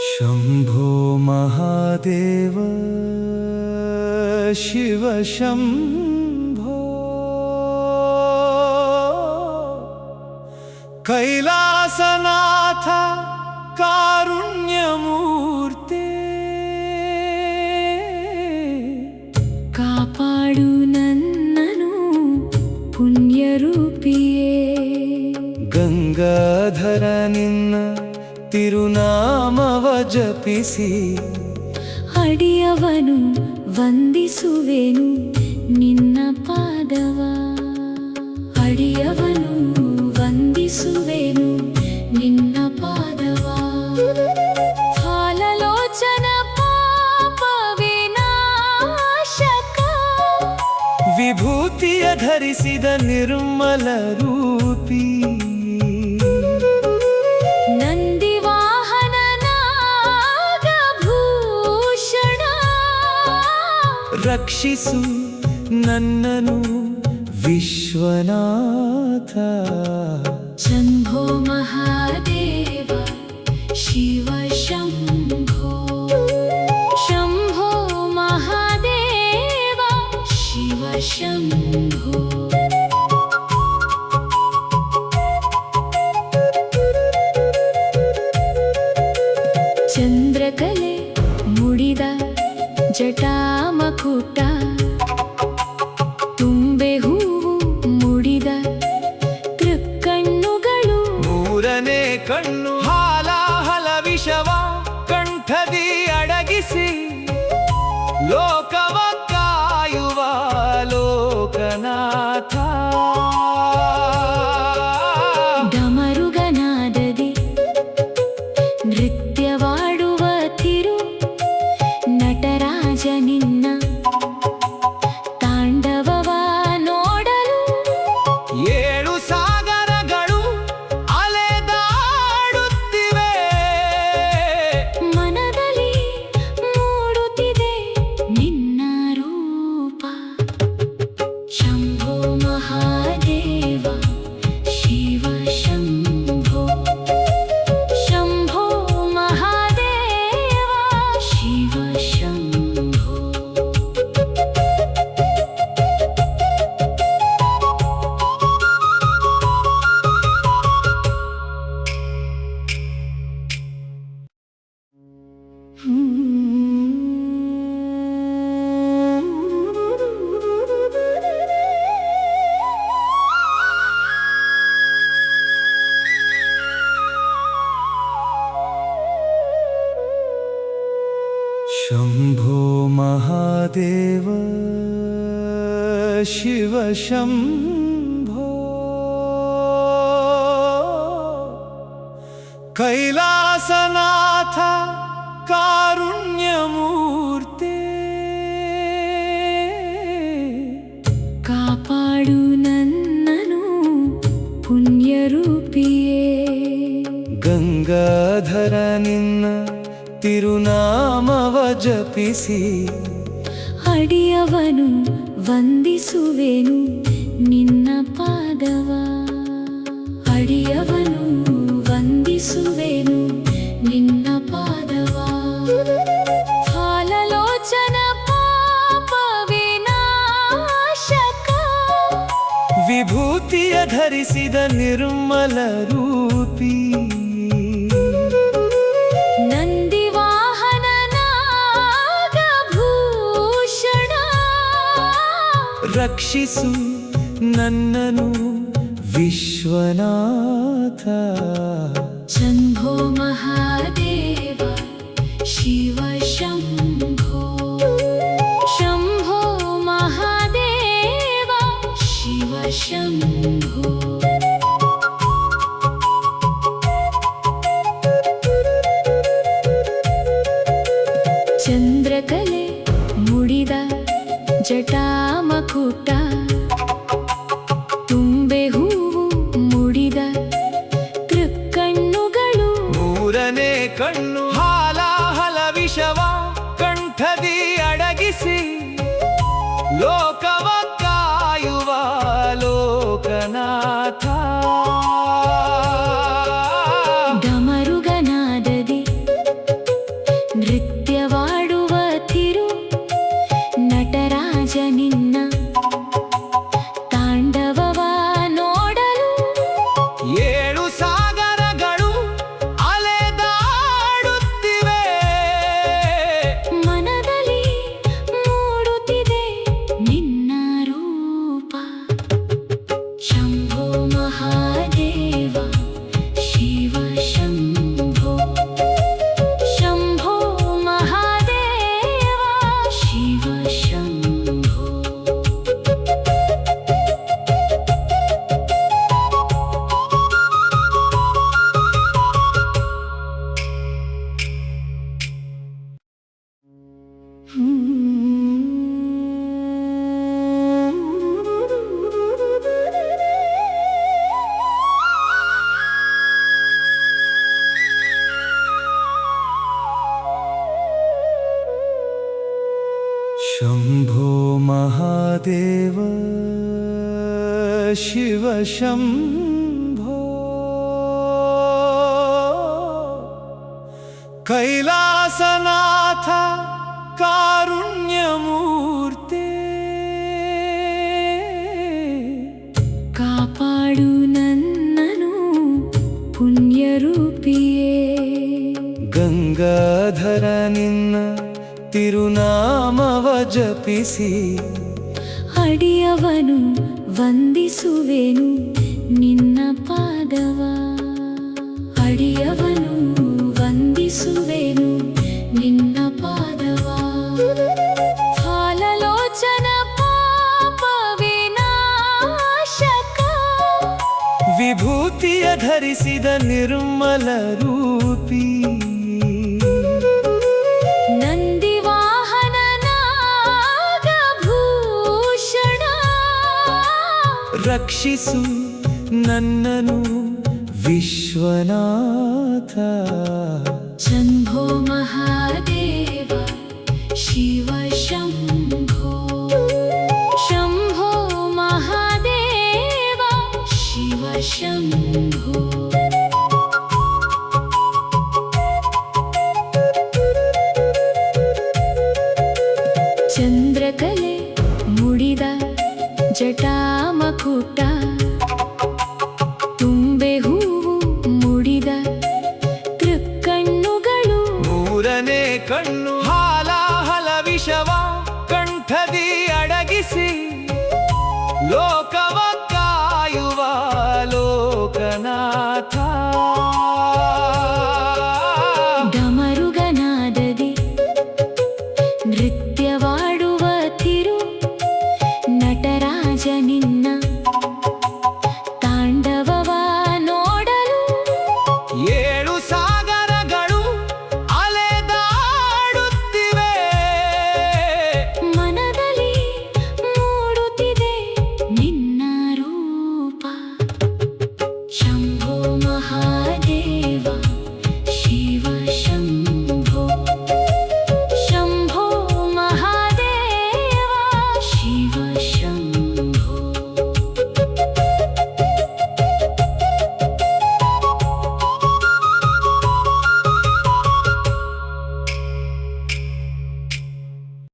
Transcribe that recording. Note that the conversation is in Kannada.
शंभो महादेव शिव शंभो कैलासनाथ कारुण्यमूर्ते ಕಾಪಾಡು ನನ್ನನು ಪುಣ್ಯರೂಪಿಯೇ ಗಂಗಾಧರ ನಿನ್ನ ತಿರುನಾಮವ ಜಪಿಸಿ ಅಡಿಯವನು ವಂದಿಸುವೆನು ನಿನ್ನ ಪಾದವ ಅಡಿಯವನು ವಂದಿಸುವೆನು ನಿನ್ನ ಪಾದವ ಫಾಲಲೋಚನ ಪಾಪ ವಿನಾಶಕ ವಿಭೂತಿಯ ಧರಿಸಿದ ನಿರ್ಮಲ ರೂಪಿ ರಕ್ಷಿಸು ನನ್ನನು ವಿಶ್ವನಾಥ ಶಂಭೋ ಮಹಾದೇವ ಶಿವ ಶಂಭೋ ಶಂಭೋ ಮಹಾದೇವ ಶಿವ ಶಂಭೋ ಚಂದ್ರಕಲೆ ಮುಡಿದ ಜಟಾಮಕುಟ ತುಂಬೆ ಹೂವು ಮುಡಿದ ತೃಕ್ಕಣ್ಣುಗಳು ಮೂರನೇ ಕಣ್ಣು ಹಾಲಾಹಲ ವಿಷವ ಕಂಠದಿ ಅಡಗಿಸಿ ಲೋಕವ ಕಾಯುವ ಲೋಕನಾಥ ಡಮರುಗನಾದದಿ ನೃತ್ಯವಾಡುವ ತಿರು ನಟರಾಜ ನಿನ್ನ ತಾಂಡವವ ನೋಡಲು ಏಳು ಸಾಗರಗಳು ಅಲೆದಾಡುತ್ತಿವೆ ಮನದಲ್ಲಿ ಮೂಡುತ್ತಿದೆ ನಿನ್ನ ರೂಪ ಶಂಭೋ ಮಹಾದೇವ ಶಿವ ಶಂಭೋ ಶಂಭೋ ಮಹಾದೇವ ಶಿವ ಶಂಭೋ शंभो महादेव शिव शंभो कैलासनाथ कारुण्यमूर्ते ಕಾಪಾಡು ನನ್ನನು ಪುಣ್ಯರೂಪಿಯೇ ಗಂಗಾಧರ ನಿನ್ನ ತಿರುನಾಮವ ಜಪಿಸಿ ಅಡಿಯವನು ವಂದಿಸುವೆನು ನಿನ್ನ ಪಾದವ ಅಡಿಯವನು ವಂದಿಸುವೆನು ನಿನ್ನ ಪಾದವ ಫಾಲಲೋಚನ ಪಾಪ ವಿನಾಶಕ ವಿಭೂತಿಯ ಧರಿಸಿದ ನಿರ್ಮಲ ರೂಪಿ ರಕ್ಷಿಸು ನನ್ನನು ವಿಶ್ವನಾಥ ಶಂಭೋ ಮಹಾದೇವ ಶಿವ ಶಂಭೋ ಶಂಭೋ ಮಹಾದೇವ ಶಿವ ಶಂಭೋ ಚಂದ್ರಕಲೆ ಮುಡಿದ ಜಟಾಮಕುಟ ತುಂಬೆ ಹೂವು ಮುಡಿದ ತೃಕ್ಕಣ್ಣುಗಳು ಮೂರನೇ ಕಣ್ಣು ಹಾಲಾಹಲ ವಿಷವ ಕಂಠದಿ ಅಡಗಿಸಿ ಲೋಕವ ಕಾಯುವ ಲೋಕನಾಥ ಡಮರುಗನಾದದಿ ನೃತ್ಯವಾಡುವ ತಿರು ನಟರಾಜ ನಿನ್ನ ತಾಂಡವವ ನೋಡಲು ಏಳು ಸಾಗರಗಳು ಅಲೆದಾಡುತ್ತಿವೆ ಮನದಲ್ಲಿ ಮೂಡುತ್ತಿದೆ ನಿನ್ನ ರೂಪ ಶಂಭೋ ಮಹಾದೇವ ಶಿವ ಶಂಭೋ ಶಂಭೋ ಮಹಾದೇವ ಶಿವ ಶಂಭೋ ಶಂಭೋ ಮಹಾದೇವ ಶಿವ ಶಂಭೋ ಕೈಲಾಸನಾಥ ಕಾರುಣ್ಯಮೂರ್ತೆ ಕಾಪಾಡು ನನ್ನನು ಪುಣ್ಯರೂಪಿಯೇ ಗಂಗಾಧರ ನಿನ್ನ ತಿರುನಾಮವ ಜಪಿಸಿ ಅಡಿಯವನು ವಂದಿಸುವೆನು ನಿನ್ನ ಪಾದವ ಅಡಿಯವನು ವಂದಿಸುವೆನು ನಿನ್ನ ಪಾದವ ಫಾಲಲೋಚನ ಪಾಪ ವಿನಾಶಕ ವಿಭೂತಿಯ ಧರಿಸಿದ ನಿರ್ಮಲ ರೂಪಿ ನಂದಿವಾಹನ ನಾಗಭೂಷಣ ರಕ್ಷಿಸು ನನ್ನನು ವಿಶ್ವನಾಥ ಶಂಭೋ ಮಹಾದೇವ ಶಿವ ಶಂಭೋ ಶಂಭೋ ಮಹಾದೇವ ಶಿವ ಶಂಭೋ ಚಂದ್ರಕಲೆ ಮುಡಿದ ಜಟಾಮಕುಟ ತುಂಬೆ ಹೂವು ಮುಡಿದ ತೃಕ್ಕಣ್ಣುಗಳು ಮೂರನೇ ಕಣ್ಣು